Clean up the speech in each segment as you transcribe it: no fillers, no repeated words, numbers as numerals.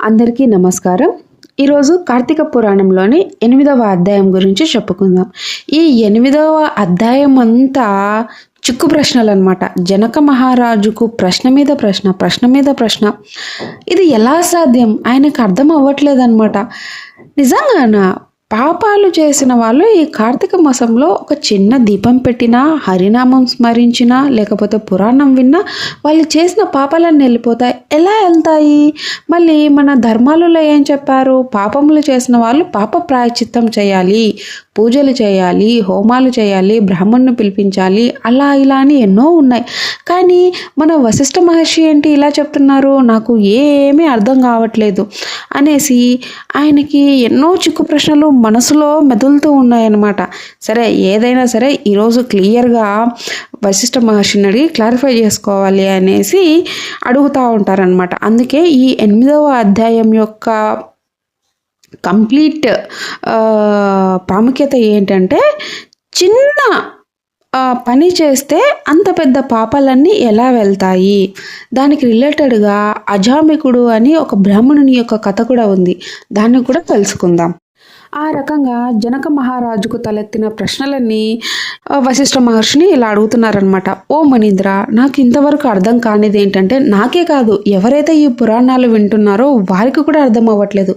అందరికీ నమస్కారం. ఈరోజు కార్తీక పురాణంలోని 8వ అధ్యాయం గురించి చెప్పుకుందాం. ఈ 8వ అధ్యాయం అంతా చిక్కు ప్రశ్నలన్నమాట. జనక మహారాజుకు ప్రశ్న మీద ప్రశ్న, ప్రశ్న మీద ప్రశ్న. ఇది ఎలా సాధ్యం? ఆయనకు అర్థం అవ్వట్లేదన్నమాట. నిజంగానా పాపాలు చేసిన వాళ్ళు ఈ కార్తీక మాసంలో ఒక చిన్న దీపం పెట్టినా, హరినామం స్మరించినా, లేకపోతే పురాణం విన్నా వాళ్ళు చేసిన పాపాలన్నీ వెళ్ళిపోతాయి. ఎలా వెళ్తాయి? మళ్ళీ మన ధర్మాలలో ఏం చెప్పారు? పాపములు చేసిన వాళ్ళు పాప ప్రాయశ్చిత్తం చేయాలి, పూజలు చేయాలి, హోమాలు చేయాలి, బ్రాహ్మణ్ణి పిలిపించాలి, అలా ఇలా అని ఎన్నో ఉన్నాయి. కానీ మన వశిష్ఠ మహర్షి ఏంటి ఇలా చెప్తున్నారు? నాకు ఏమీ అర్థం కావట్లేదు అనేసి ఆయనకి ఎన్నో చిక్కు ప్రశ్నలు మనసులో మెదులుతూ ఉన్నాయన్నమాట. సరే, ఏదైనా సరే ఈరోజు క్లియర్గా వశిష్ఠ మహర్షిని అడిగి క్లారిఫై చేసుకోవాలి అనేసి అడుగుతూ ఉంటారనమాట. అందుకే ఈ 8వ అధ్యాయం యొక్క కంప్లీట్ ప్రాముఖ్యత ఏంటంటే, చిన్న పని చేస్తే అంత పెద్ద పాపాలన్నీ ఎలా వెళ్తాయి, దానికి రిలేటెడ్గా అజామికుడు అని ఒక బ్రాహ్మణుని యొక్క కథ కూడా ఉంది. దాన్ని కూడా తెలుసుకుందాం. ఆ రకంగా జనక మహారాజుకు తలెత్తిన ప్రశ్నలన్నీ వశిష్ఠ మహర్షిని ఇలా అడుగుతున్నారనమాట. ఓ మణీంద్ర, నాకు ఇంతవరకు అర్థం కానిది ఏంటంటే, నాకే కాదు ఎవరైతే ఈ పురాణాలు వింటున్నారో వారికి కూడా అర్థం అవ్వట్లేదు.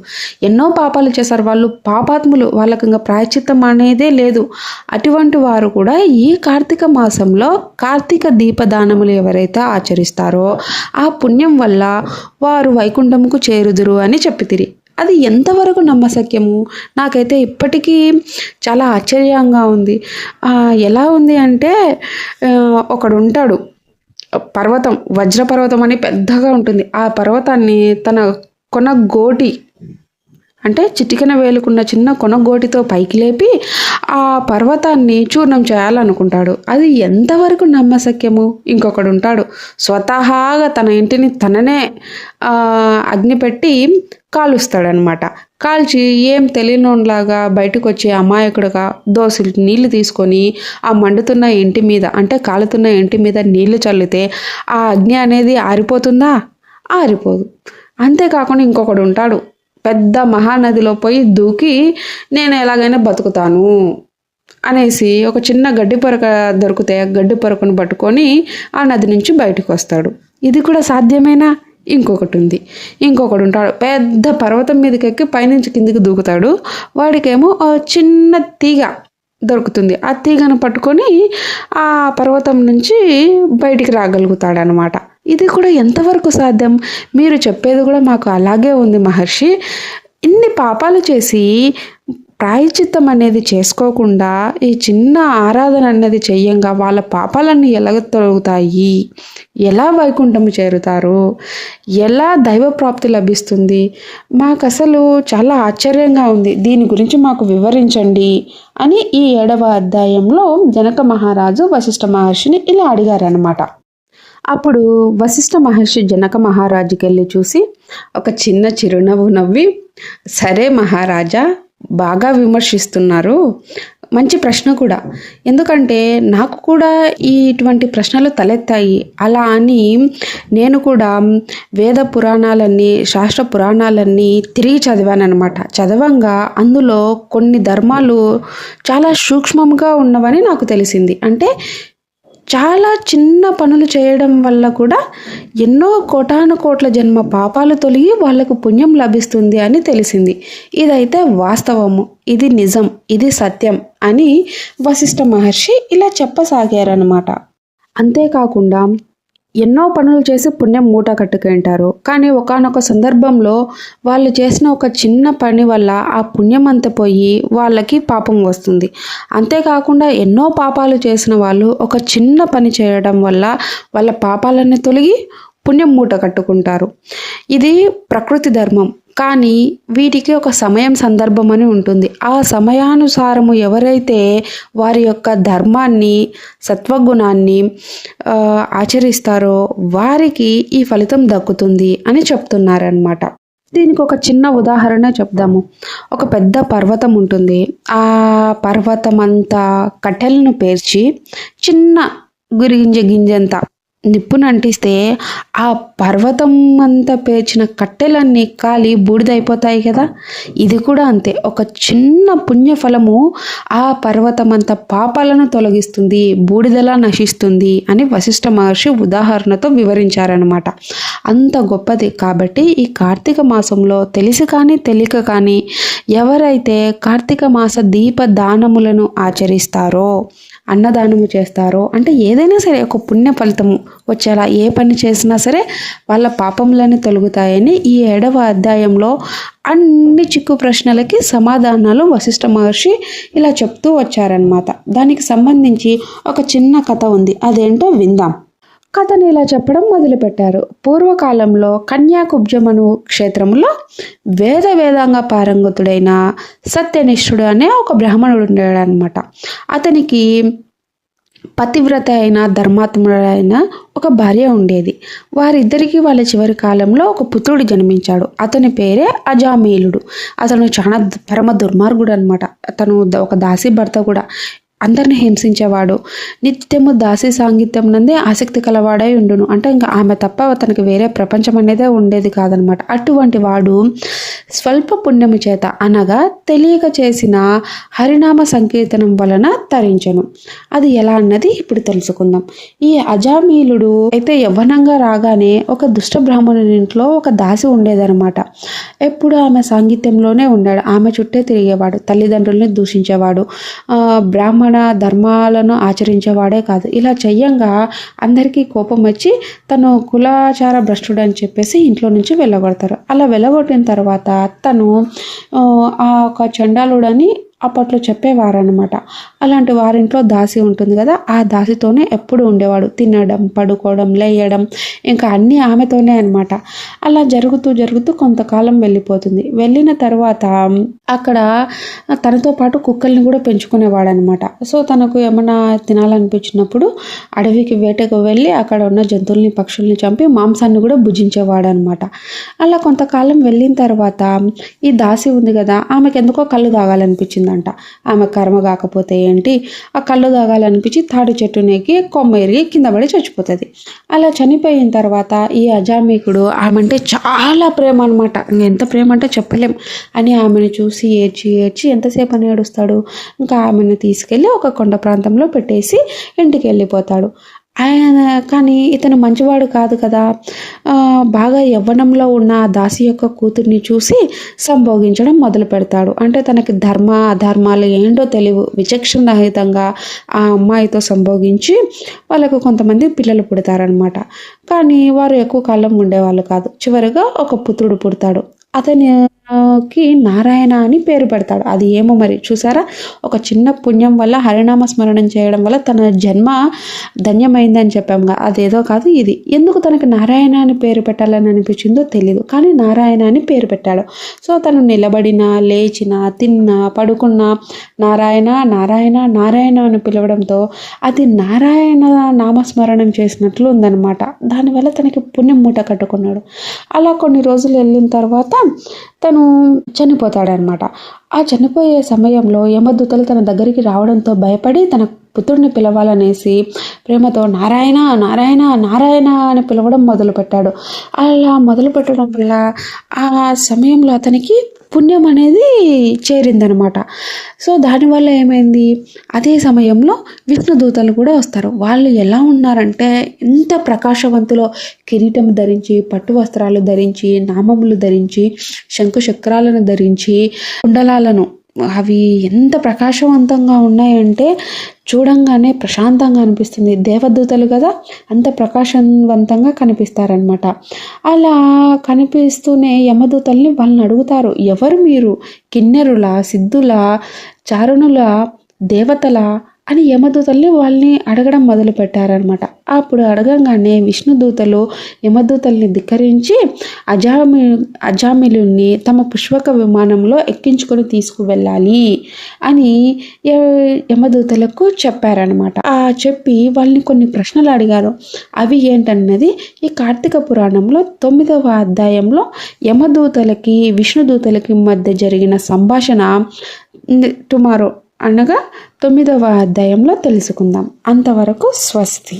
ఎన్నో పాపాలు చేశారు వాళ్ళు, పాపాత్ములు, వాళ్ళకి ఇంకా ప్రాయశ్చిత్తం అనేదే లేదు. అటువంటి వారు కూడా ఈ కార్తీక మాసంలో కార్తీక దీపదానములు ఎవరైతే ఆచరిస్తారో ఆ పుణ్యం వల్ల వారు వైకుంఠముకు చేరుదురు అని చెప్పితిరి. అది ఎంతవరకు నమ్మశక్యము? నాకైతే ఇప్పటికీ చాలా ఆశ్చర్యంగా ఉంది. ఎలా ఉంది అంటే, ఒకడు ఉంటాడు, పర్వతం, వజ్రపర్వతం అని పెద్దగా ఉంటుంది. ఆ పర్వతాన్ని తన కొనగోటి అంటే చిటికెన వేలుకున్న చిన్న కొనగోటితో పైకి లేపి ఆ పర్వతాన్ని చూర్ణం చేయాలనుకుంటాడు. అది ఎంతవరకు నమ్మశక్యము? ఇంకొకడు ఉంటాడు, స్వతహాగా తన ఇంటిని తననే అగ్ని పెట్టి కాలుస్తాడనమాట. కాల్చి ఏం తెలియనోలాగా బయటకు వచ్చి అమాయకుడుగా దోసెలు నీళ్లు తీసుకొని ఆ మండుతున్న ఇంటి మీద, అంటే కాలుతున్న ఇంటి మీద నీళ్లు చల్లితే ఆ అగ్ని అనేది ఆరిపోతుందా? ఆరిపోదు. అంతేకాకుండా ఇంకొకడు ఉంటాడు, పెద్ద మహానదిలో పోయి దూకి నేను ఎలాగైనా బతుకుతాను అనేసి ఒక చిన్న గడ్డి పొరక దొరికితే గడ్డి పొరకను పట్టుకొని ఆ నది నుంచి బయటకు వస్తాడు. ఇది కూడా సాధ్యమేనా? ఇంకొకటి ఉంది, ఇంకొకడు ఉంటాడు, పెద్ద పర్వతం మీదకి ఎక్కి పైనుంచి కిందికి దూకుతాడు. వాడికేమో చిన్న తీగ దొరుకుతుంది. ఆ తీగను పట్టుకొని ఆ పర్వతం నుంచి బయటికి రాగలుగుతాడు అనమాట. ఇది కూడా ఎంతవరకు సాధ్యం? మీరు చెప్పేది కూడా మాకు అలాగే ఉంది మహర్షి. ఇన్ని పాపాలు చేసి ప్రాయశ్చిత్తం అనేది చేసుకోకుండా ఈ చిన్న ఆరాధన అనేది చెయ్యంగా వాళ్ళ పాపాలన్నీ ఎలా తొలగుతాయి? ఎలా వైకుంఠము చేరుతారు? ఎలా దైవ ప్రాప్తి లభిస్తుంది? మాకు అసలు చాలా ఆశ్చర్యంగా ఉంది. దీని గురించి మాకు వివరించండి అని ఈ 7వ అధ్యాయంలో జనక మహారాజు వశిష్ఠ మహర్షిని ఇలా అడిగారనమాట. అప్పుడు వశిష్ఠ మహర్షి జనక మహారాజుకి వెళ్ళి చూసి ఒక చిన్న చిరునవ్వు నవ్వి, సరే మహారాజా, బాగా విమర్శిస్తున్నారు, మంచి ప్రశ్న కూడా. ఎందుకంటే నాకు కూడా ఇటువంటి ప్రశ్నలు తలెత్తాయి. అలా అని నేను కూడా వేద పురాణాలన్నీ, శాస్త్ర పురాణాలన్నీ తిరిగి చదివానమాట. చదవంగా అందులో కొన్ని ధర్మాలు చాలా సూక్ష్మంగా ఉన్నవని నాకు తెలిసింది. అంటే చాలా చిన్న పనులు చేయడం వల్ల కూడా ఎన్నో కోటాను కోట్ల జన్మ పాపాలు తొలగి వాళ్లకు పుణ్యం లభిస్తుంది అని తెలిసింది. ఇదైతే వాస్తవము, ఇది నిజం, ఇది సత్యం అని వశిష్ఠ మహర్షి ఇలా చెప్పసాగారనమాట. అంతేకాకుండా ఎన్నో పనులు చేసి పుణ్యం మూట కట్టుకుంటారు. కానీ ఒకానొక సందర్భంలో వాళ్ళు చేసిన ఒక చిన్న పని వల్ల ఆ పుణ్యం అంతా పోయి వాళ్ళకి పాపం వస్తుంది. అంతేకాకుండా ఎన్నో పాపాలు చేసిన వాళ్ళు ఒక చిన్న పని చేయడం వల్ల వాళ్ళ పాపాలన్నీ తొలగి పుణ్యం మూట కట్టుకుంటారు. ఇది ప్రకృతి ధర్మం. కానీ వీటికి ఒక సమయం, సందర్భం అని ఉంటుంది. ఆ సమయానుసారము ఎవరైతే వారి యొక్క ధర్మాన్ని, సత్వగుణాన్ని ఆచరిస్తారో వారికి ఈ ఫలితం దక్కుతుంది అని చెప్తున్నారనమాట. దీనికి ఒక చిన్న ఉదాహరణ చెప్దాము. ఒక పెద్ద పర్వతం ఉంటుంది. ఆ పర్వతం అంతా కట్టెలను పేర్చి చిన్న గింజంతా నిప్పును అంటిస్తే ఆ పర్వతం అంతా పేర్చిన కట్టెలన్నీ కాలి బూడిదైపోతాయి కదా. ఇది కూడా అంతే, ఒక చిన్న పుణ్యఫలము ఆ పర్వతం అంత పాపాలను తొలగిస్తుంది, బూడిదలా నశిస్తుంది అని వశిష్ఠ మహర్షి ఉదాహరణతో వివరించారనమాట. అంత గొప్పది. కాబట్టి ఈ కార్తీక మాసంలో తెలిసి కానీ తెలియక కానీ ఎవరైతే కార్తీక మాస దీప దానములను ఆచరిస్తారో, అన్నదానము చేస్తారో, అంటే ఏదైనా సరే ఒక పుణ్య ఫలితము వచ్చేలా ఏ పని చేసినా సరే వాళ్ళ పాపములని తొలగుతాయని ఈ 7వ అధ్యాయంలో అన్ని చిక్కు ప్రశ్నలకి సమాధానాలు వశిష్ఠ మహర్షి ఇలా చెప్తూ వచ్చారనమాట. దానికి సంబంధించి ఒక చిన్న కథ ఉంది, అదేంటో విందాం. కథని ఇలా చెప్పడం మొదలుపెట్టారు. పూర్వకాలంలో కన్యాకుబ్జమను క్షేత్రంలో వేదాంగ పారంగతుడైన సత్యనిష్ఠుడు అనే ఒక బ్రాహ్మణుడు ఉండేడనమాట. అతనికి పతివ్రత అయిన ధర్మాత్ముడైన ఒక భార్య ఉండేది. వారిద్దరికీ వాళ్ళ చివరి కాలంలో ఒక పుత్రుడు జన్మించాడు. అతని పేరే అజామీలుడు. అతను చాలా పరమ దుర్మార్గుడు అనమాట. అతను ఒక దాసి భర్త కూడా. అందరిని హింసించేవాడు. నిత్యము దాసి సాంగిత్యం నందే ఆసక్తి కలవాడై ఉండును. అంటే ఇంకా ఆమె తప్ప తనకి వేరే ప్రపంచం అనేదే ఉండేది కాదనమాట. అటువంటి వాడు స్వల్ప పుణ్యము చేత, అనగా తెలియక చేసిన హరినామ సంకీర్తనం వలన తరించెను. అది ఎలా అన్నది ఇప్పుడు తెలుసుకుందాం. ఈ అజామీలుడు అయితే యవ్వనంగా రాగానే ఒక దుష్ట బ్రాహ్మణుని ఇంట్లో ఒక దాసి ఉండేదనమాట. ఎప్పుడు ఆమె సాంగిత్యంలోనే ఉన్నాడు. ఆమె చుట్టే తిరిగేవాడు. తల్లిదండ్రుల్ని దూషించేవాడు. బ్రాహ్మణ ధర్మాలను ఆచరించేవాడే కాదు. ఇలా చెయ్యంగా అందరికీ కోపం వచ్చి తను కులాచార భ్రష్టుడు అని చెప్పేసి ఇంట్లో నుంచి వెళ్ళగొడతారు. అలా వెళ్ళగొట్టిన తర్వాత తను ఆ ఒక చండాలుడని అప్పట్లో చెప్పేవారనమాట. అలాంటి వారింట్లో దాసి ఉంటుంది కదా, ఆ దాసితోనే ఎప్పుడు ఉండేవాడు. తినడం, పడుకోవడం, లేయడం, ఇంకా అన్నీ ఆమెతోనే అనమాట. అలా జరుగుతూ కొంతకాలం వెళ్ళిపోతుంది. వెళ్ళిన తర్వాత అక్కడ తనతో పాటు కుక్కల్ని కూడా పెంచుకునేవాడు అనమాట. సో తనకు ఏమైనా తినాలనిపించినప్పుడు అడవికి వేటకు వెళ్ళి అక్కడ ఉన్న జంతువుల్ని, పక్షుల్ని చంపి మాంసాన్ని కూడా భుజించేవాడు అనమాట. అలా కొంతకాలం వెళ్ళిన తర్వాత ఈ దాసి ఉంది కదా, ఆమెకు ఎందుకో కళ్ళు తాగాలనిపించింది అంట. ఆమె కర్మ కాకపోతే ఏంటి, ఆ కళ్ళు తాగాలనిపించి తాడి చెట్టు నెక్కి కొమ్మ ఎరిగి కింద పడి చచ్చిపోతుంది. అలా చనిపోయిన తర్వాత ఈ అజామీకుడు ఆమె చాలా ప్రేమ అనమాట. ఎంత ప్రేమ అంటే చెప్పలేం. అని ఆమెను చూసి ఏడ్చి ఎంతసేపు అని ఏడుస్తాడు. ఇంకా ఆమెను తీసుకెళ్ళి ఒక కొండ ప్రాంతంలో పెట్టేసి ఇంటికి వెళ్ళిపోతాడు. కానీ ఇతను మంచివాడు కాదు కదా. బాగా యవ్వనంలో ఉన్న దాసి యొక్క కూతుర్ని చూసి సంభోగించడం మొదలు పెడతాడు. అంటే తనకి ధర్మ అధర్మాలు ఏంటో తెలియవు. విచక్షణ రహితంగా ఆ అమ్మాయితో సంభోగించి వాళ్ళకు కొంతమంది పిల్లలు పుడతారనమాట. కానీ వారు ఎక్కువ కాలం ఉండేవాళ్ళు కాదు. చివరిగా ఒక పుత్రుడు పుడతాడు. అతనికి నారాయణ అని పేరు పెడతాడు. అది ఏమో మరి చూసారా, ఒక చిన్న పుణ్యం వల్ల హరినామ స్మరణం చేయడం వల్ల తన జన్మ ధన్యమైందని చెప్పాముగా, అదేదో కాదు ఇది. ఎందుకు తనకి నారాయణ అని పేరు పెట్టాలని అనిపించిందో తెలీదు, కానీ నారాయణ అని పేరు పెట్టాడు. సో తను నిలబడినా, లేచినా, తిన్నా, పడుకున్నా నారాయణ నారాయణ నారాయణ అని పిలవడంతో అది నారాయణ నామస్మరణం చేసినట్లు ఉందన్నమాట. దానివల్ల తనకి పుణ్యం మూట కట్టుకున్నాడు. అలా కొన్ని రోజులు వెళ్ళిన తర్వాత తను చనిపోతాడనమాట. ఆ చనిపోయే సమయంలో యమదూతలు తన దగ్గరికి రావడంతో భయపడి తన పుత్రుడిని పిలవాలనేసి ప్రేమతో నారాయణ నారాయణ నారాయణ అని పిలవడం మొదలుపెట్టాడు. అలా మొదలు పెట్టడం వల్ల ఆ సమయంలో అతనికి పుణ్యం అనేది చేరిందనమాట. సో దానివల్ల ఏమైంది, అదే సమయంలో విష్ణుదూతలు కూడా వస్తారు. వాళ్ళు ఎలా ఉన్నారంటే ఎంత ప్రకాశవంతులో, కిరీటం ధరించి, పట్టు వస్త్రాలు ధరించి, నామములు ధరించి, శంకు చక్రాలను ధరించి, కుండలాలను, అవి ఎంత ప్రకాశవంతంగా ఉన్నాయంటే చూడంగానే ప్రశాంతంగా అనిపిస్తుంది. దేవదూతలు కదా, అంత ప్రకాశవంతంగా కనిపిస్తారనమాట. అలా కనిపిస్తూనే యమదూతల్ని వాళ్ళని అడుగుతారు, ఎవరు మీరు? కిన్నెరుల, సిద్ధుల, చారుణుల, దేవతల అని యమదూతల్ని వాళ్ళని అడగడం మొదలు పెట్టారనమాట. అప్పుడు అడగంగానే విష్ణుదూతలు యమదూతల్ని ధిక్కరించి అజామిలుని తమ పుష్పక విమానంలో ఎక్కించుకొని తీసుకువెళ్ళాలి అని యమదూతలకు చెప్పారనమాట. చెప్పి వాళ్ళని కొన్ని ప్రశ్నలు అడిగారు. అవి ఏంటన్నది ఈ కార్తీక పురాణంలో 9వ అధ్యాయంలో యమదూతలకి విష్ణుదూతలకి మధ్య జరిగిన సంభాషణ టుమారో అనగా 9వ అధ్యాయంలో తెలుసుకుందాం. అంతవరకు స్వస్తి.